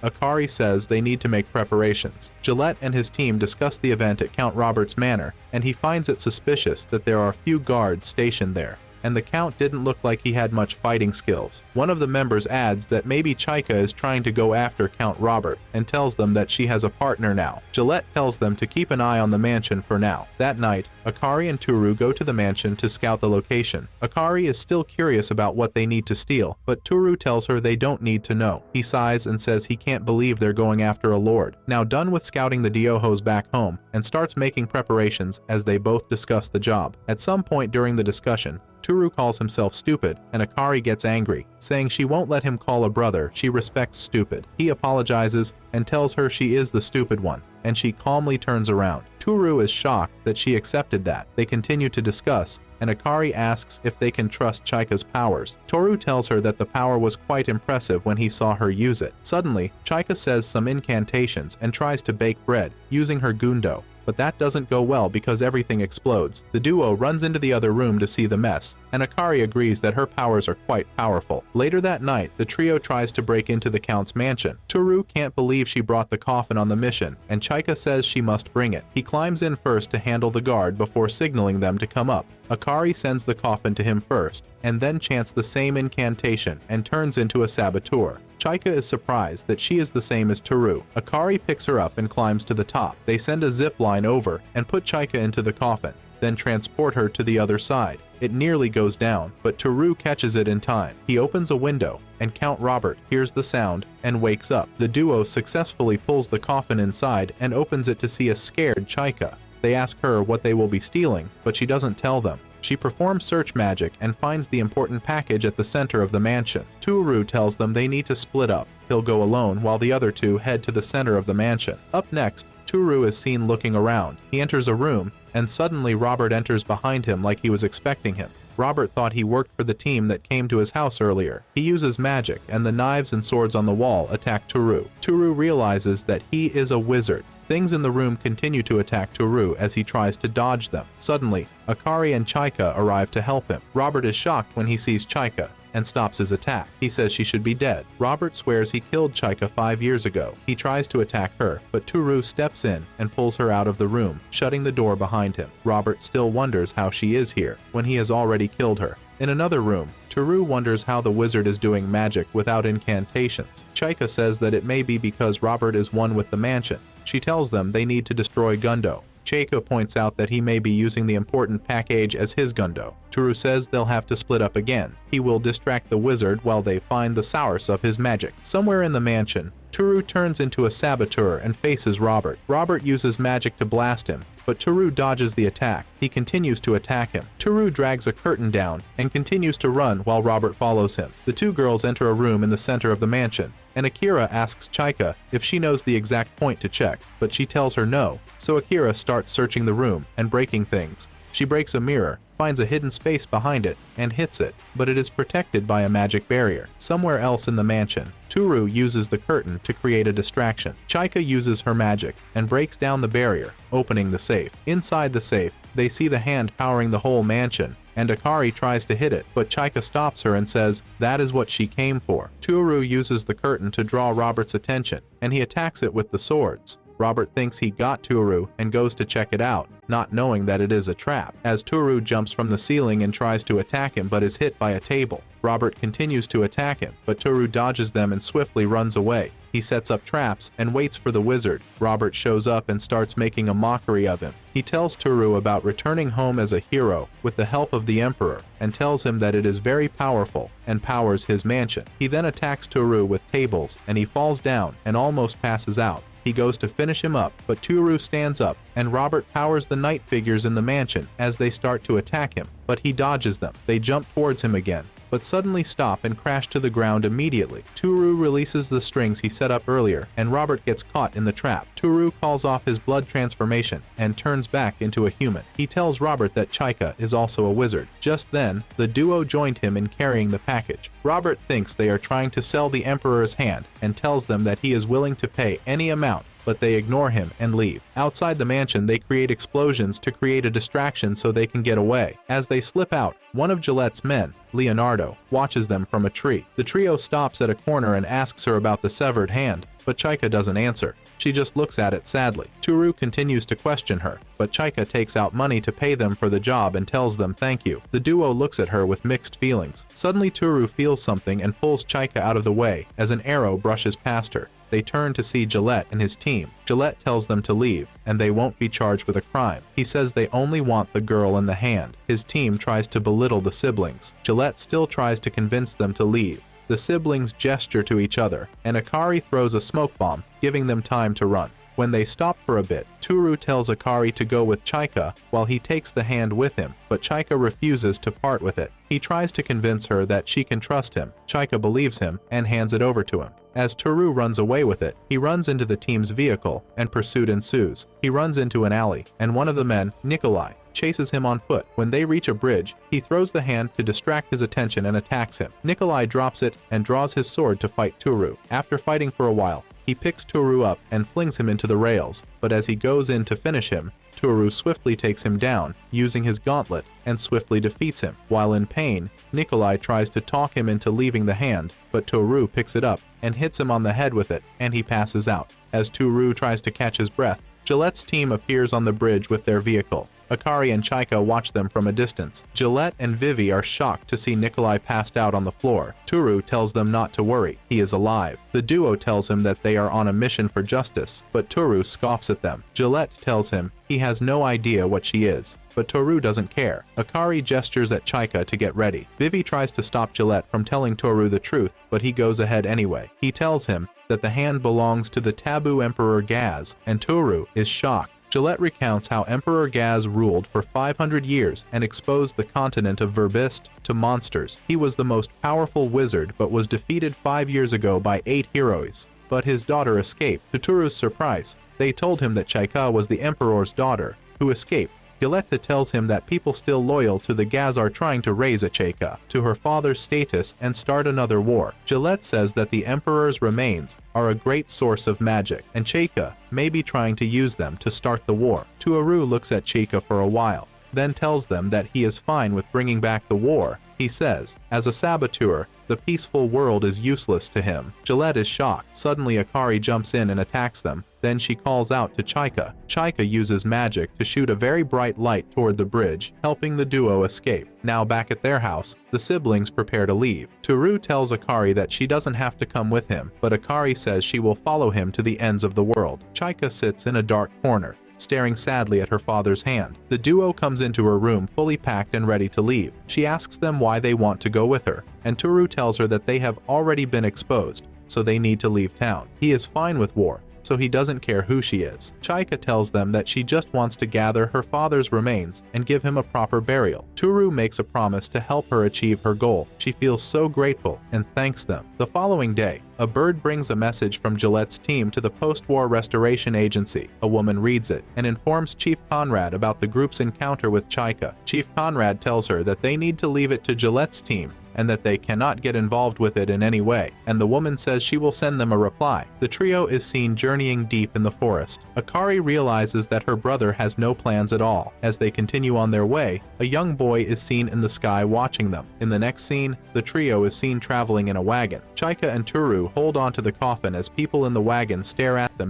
Akari says they need to make preparations. Gillette and his team discuss the event at Count Robert's manor, and he finds it suspicious that there are few guards stationed there, and the Count didn't look like he had much fighting skills. One of the members adds that maybe Chika is trying to go after Count Robert and tells them that she has a partner now. Gillette tells them to keep an eye on the mansion for now. That night, Akari and Toru go to the mansion to scout the location. Akari is still curious about what they need to steal, but Toru tells her they don't need to know. He sighs and says he can't believe they're going after a lord. Now done with scouting the Diohos back home, and starts making preparations as they both discuss the job. At some point during the discussion, Toru calls himself stupid, and Akari gets angry, saying she won't let him call a brother she respects stupid. He apologizes and tells her she is the stupid one, and she calmly turns around. Toru is shocked that she accepted that. They continue to discuss, and Akari asks if they can trust Chika's powers. Toru tells her that the power was quite impressive when he saw her use it. Suddenly, Chika says some incantations and tries to bake bread using her gundo, but that doesn't go well because everything explodes. The duo runs into the other room to see the mess, and Akari agrees that her powers are quite powerful. Later that night, the trio tries to break into the Count's mansion. Toru can't believe she brought the coffin on the mission, and Chika says she must bring it. He climbs in first to handle the guard before signaling them to come up. Akari sends the coffin to him first, and then chants the same incantation and turns into a saboteur. Chika is surprised that she is the same as Toru. Akari picks her up and climbs to the top. They send a zip line over and put Chika into the coffin, then transport her to the other side. It nearly goes down, but Toru catches it in time. He opens a window, and Count Robert hears the sound and wakes up. The duo successfully pulls the coffin inside and opens it to see a scared Chika. They ask her what they will be stealing, but she doesn't tell them. She performs search magic and finds the important package at the center of the mansion. Toru tells them they need to split up. He'll go alone while the other two head to the center of the mansion. Up next, Toru is seen looking around. He enters a room, and suddenly Robert enters behind him like he was expecting him. Robert thought he worked for the team that came to his house earlier. He uses magic, and the knives and swords on the wall attack Toru. Toru realizes that he is a wizard. Things in the room continue to attack Toru as he tries to dodge them. Suddenly, Akari and Chika arrive to help him. Robert is shocked when he sees Chika and stops his attack. He says she should be dead. Robert swears he killed Chika 5 years ago. He tries to attack her, but Toru steps in and pulls her out of the room, shutting the door behind him. Robert still wonders how she is here when he has already killed her. In another room, Toru wonders how the wizard is doing magic without incantations. Chika says that it may be because Robert is one with the mansion. She tells them they need to destroy Gundo. Chika points out that he may be using the important package as his Gundo. Toru says they'll have to split up again. He will distract the wizard while they find the source of his magic. Somewhere in the mansion, Toru turns into a saboteur and faces Robert. Robert uses magic to blast him, but Toru dodges the attack. He continues to attack him. Toru drags a curtain down and continues to run while Robert follows him. The two girls enter a room in the center of the mansion, and Akira asks Chika if she knows the exact point to check, but she tells her no, so Akira starts searching the room and breaking things. She breaks a mirror, finds a hidden space behind it, and hits it, but it is protected by a magic barrier. Somewhere else in the mansion, Toru uses the curtain to create a distraction. Chika uses her magic and breaks down the barrier, opening the safe. Inside the safe, they see the hand powering the whole mansion, and Akari tries to hit it, but Chika stops her and says that is what she came for. Toru uses the curtain to draw Robert's attention, and he attacks it with the swords. Robert thinks he got Toru and goes to check it out, not knowing that it is a trap. As Toru jumps from the ceiling and tries to attack him but is hit by a table, Robert continues to attack him, but Toru dodges them and swiftly runs away. He sets up traps and waits for the wizard. Robert shows up and starts making a mockery of him. He tells Toru about returning home as a hero with the help of the Emperor and tells him that it is very powerful and powers his mansion. He then attacks Toru with tables and he falls down and almost passes out. He goes to finish him up, but Toru stands up, and Robert powers the night figures in the mansion as they start to attack him, but he dodges them. They jump towards him again, but suddenly stop and crash to the ground immediately. Toru releases the strings he set up earlier, and Robert gets caught in the trap. Toru calls off his blood transformation and turns back into a human. He tells Robert that Chika is also a wizard. Just then, the duo joined him in carrying the package. Robert thinks they are trying to sell the Emperor's hand and tells them that he is willing to pay any amount but they ignore him and leave. Outside the mansion, they create explosions to create a distraction so they can get away. As they slip out, one of Gillette's men, Leonardo, watches them from a tree. The trio stops at a corner and asks her about the severed hand, but Chika doesn't answer. She just looks at it sadly. Toru continues to question her, but Chika takes out money to pay them for the job and tells them thank you. The duo looks at her with mixed feelings. Suddenly Toru feels something and pulls Chika out of the way as an arrow brushes past her. They turn to see Gillette and his team. Gillette tells them to leave, and they won't be charged with a crime. He says they only want the girl in the hand. His team tries to belittle the siblings. Gillette still tries to convince them to leave. The siblings gesture to each other, and Akari throws a smoke bomb, giving them time to run. When they stop for a bit, Toru tells Akari to go with Chika while he takes the hand with him, but Chika refuses to part with it. He tries to convince her that she can trust him. Chika believes him and hands it over to him. As Toru runs away with it, he runs into the team's vehicle, and pursuit ensues. He runs into an alley, and one of the men, Nikolai, chases him on foot. When they reach a bridge, he throws the hand to distract his attention and attacks him. Nikolai drops it and draws his sword to fight Toru. After fighting for a while, he picks Toru up and flings him into the rails, but as he goes in to finish him, Toru swiftly takes him down, using his gauntlet, and swiftly defeats him. While in pain, Nikolai tries to talk him into leaving the hand, but Toru picks it up and hits him on the head with it, and he passes out. As Toru tries to catch his breath, Gillette's team appears on the bridge with their vehicle. Akari and Chika watch them from a distance. Gillette and Vivi are shocked to see Nikolai passed out on the floor. Toru tells them not to worry, he is alive. The duo tells him that they are on a mission for justice, but Toru scoffs at them. Gillette tells him he has no idea what she is, but Toru doesn't care. Akari gestures at Chika to get ready. Vivi tries to stop Gillette from telling Toru the truth, but he goes ahead anyway. He tells him that the hand belongs to the taboo Emperor Gaz, and Toru is shocked. Gillette recounts how Emperor Gaz ruled for 500 years and exposed the continent of Verbist to monsters. He was the most powerful wizard but was defeated 5 years ago by 8 heroes. But his daughter escaped. To Toru's surprise, they told him that Chika was the Emperor's daughter, who escaped. Gillette tells him that people still loyal to the Gaz are trying to raise a Chika to her father's status and start another war. Gillette says that the Emperor's remains are a great source of magic, and Chika may be trying to use them to start the war. Tuaru looks at Chika for a while, then tells them that he is fine with bringing back the war. He says, as a saboteur, the peaceful world is useless to him. Gillette is shocked. Suddenly Akari jumps in and attacks them. Then she calls out to Chika. Chika uses magic to shoot a very bright light toward the bridge, helping the duo escape. Now back at their house, the siblings prepare to leave. Toru tells Akari that she doesn't have to come with him, but Akari says she will follow him to the ends of the world. Chika sits in a dark corner, staring sadly at her father's hand. The duo comes into her room fully packed and ready to leave. She asks them why they want to go with her, and Toru tells her that they have already been exposed, so they need to leave town. He is fine with war, so he doesn't care who she is. Chika tells them that she just wants to gather her father's remains and give him a proper burial. Toru makes a promise to help her achieve her goal. She feels so grateful and thanks them. The following day, a bird brings a message from Gillette's team to the post-war restoration agency. A woman reads it and informs Chief Conrad about the group's encounter with Chika. Chief Conrad tells her that they need to leave it to Gillette's team and that they cannot get involved with it in any way, and the woman says she will send them a reply. The trio is seen journeying deep in the forest. Akari realizes that her brother has no plans at all. As they continue on their way, a young boy is seen in the sky watching them. In the next scene, the trio is seen traveling in a wagon. Chika and Toru hold onto the coffin as people in the wagon stare at them